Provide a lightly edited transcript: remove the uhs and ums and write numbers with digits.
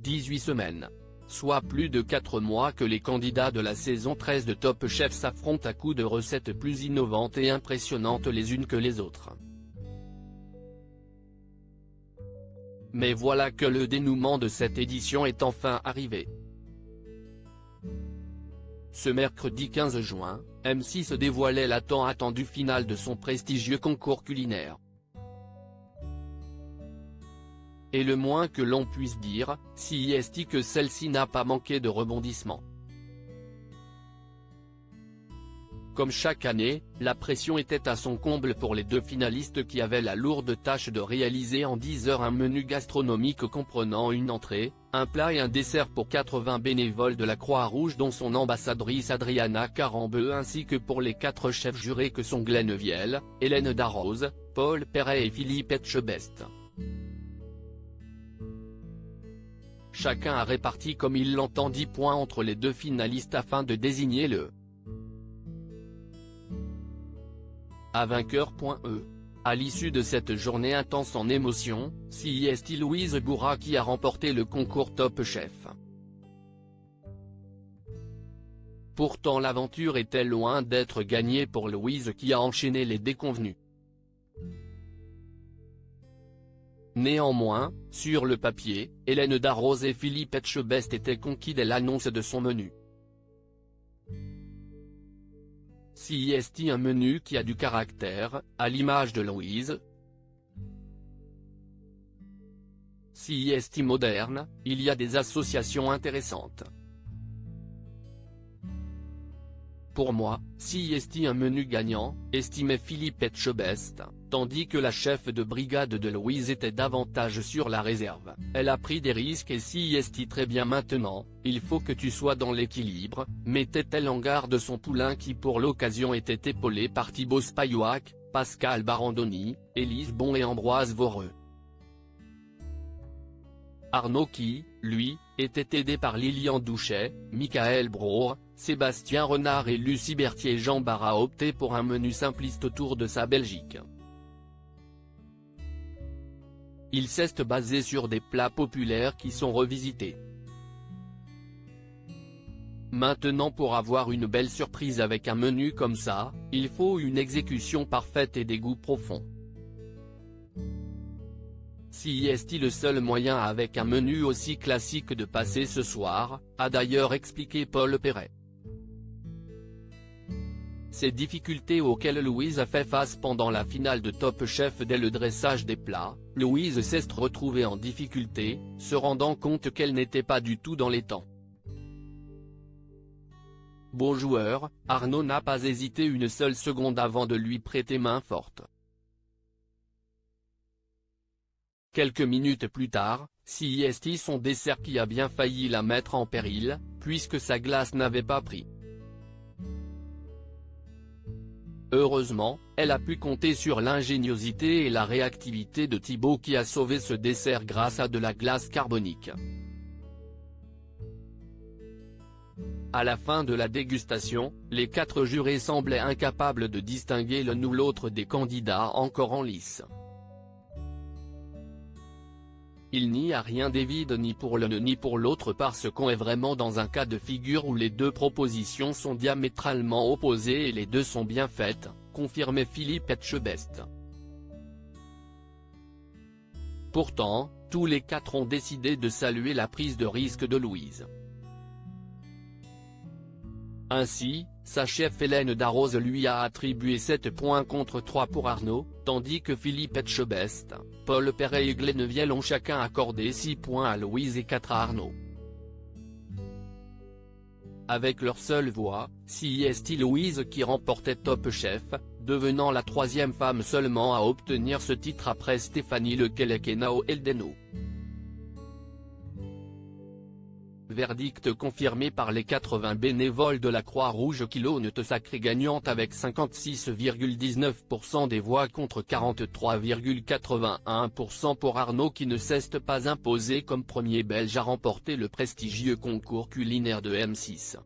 18 semaines. Soit plus de 4 mois que les candidats de la saison 13 de Top Chef s'affrontent à coups de recettes plus innovantes et impressionnantes les unes que les autres. Mais voilà que le dénouement de cette édition est enfin arrivé. Ce mercredi 15 juin, M6 dévoilait la tant attendue finale de son prestigieux concours culinaire. Et le moins que l'on puisse dire, si est que celle-ci n'a pas manqué de rebondissements. Comme chaque année, la pression était à son comble pour les deux finalistes qui avaient la lourde tâche de réaliser en 10 heures un menu gastronomique comprenant une entrée, un plat et un dessert pour 80 bénévoles de la Croix-Rouge dont son ambassadrice Adriana Carambeu ainsi que pour les 4 chefs jurés que sont Glenn Viel, Hélène Darroze, Paul Perret et Philippe Etchebest. Chacun a réparti comme il l'entend 10 points entre les deux finalistes afin de désigner le vainqueur.e. À l'issue de cette journée intense en émotion, c'est Louise Bourra qui a remporté le concours Top Chef. Pourtant l'aventure était loin d'être gagnée pour Louise qui a enchaîné les déconvenues. Néanmoins, sur le papier, Hélène Darroze et Philippe Etchebest étaient conquis dès l'annonce de son menu. C'est un menu qui a du caractère, à l'image de Louise. C'est moderne, il y a des associations intéressantes. Pour moi, c'est un menu gagnant, estimait Philippe Etchebest, tandis que la chef de brigade de Louise était davantage sur la réserve. Elle a pris des risques et c'est très bien maintenant, il faut que tu sois dans l'équilibre, mettait-elle en garde son poulain qui pour l'occasion était épaulé par Thibaut Spayoac, Pascal Barandoni, Élise Bon et Ambroise Voreux. Arnaud qui, lui, était aidé par Lilian Douchet, Michael Brour, Sébastien Renard et Lucie Berthier. Jean Barra a opté pour un menu simpliste autour de sa Belgique. Il s'est basé sur des plats populaires qui sont revisités. Maintenant pour avoir une belle surprise avec un menu comme ça, il faut une exécution parfaite et des goûts profonds. C'est le seul moyen avec un menu aussi classique de passer ce soir, a d'ailleurs expliqué Paul Perret. Ces difficultés auxquelles Louise a fait face pendant la finale de Top Chef dès le dressage des plats, Louise s'est retrouvée en difficulté, se rendant compte qu'elle n'était pas du tout dans les temps. Bon joueur, Arnaud n'a pas hésité une seule seconde avant de lui prêter main forte. Quelques minutes plus tard, c'est son dessert qui a bien failli la mettre en péril, puisque sa glace n'avait pas pris. Heureusement, elle a pu compter sur l'ingéniosité et la réactivité de Thibaut qui a sauvé ce dessert grâce à de la glace carbonique. À la fin de la dégustation, les 4 jurés semblaient incapables de distinguer l'un ou l'autre des candidats encore en lice. Il n'y a rien d'évident ni pour l'un ni pour l'autre parce qu'on est vraiment dans un cas de figure où les deux propositions sont diamétralement opposées et les deux sont bien faites, confirmait Philippe Etchebest. Pourtant, tous les 4 ont décidé de saluer la prise de risque de Louise. Ainsi, sa chef Hélène Darroze lui a attribué 7 points contre 3 pour Arnaud, tandis que Philippe Etchebest, Paul Perret et Glenn Viel ont chacun accordé 6 points à Louise et 4 à Arnaud. Avec leur seule voix, c'est Louise qui remportait Top Chef, devenant la 3e femme seulement à obtenir ce titre après Stéphanie Lequelec et Nao Eldeno. Verdict confirmé par les 80 bénévoles de la Croix-Rouge qui l'ont sacrée gagnante avec 56,19% des voix contre 43,81% pour Arnaud qui ne s'est pas imposé comme premier Belge à remporter le prestigieux concours culinaire de M6.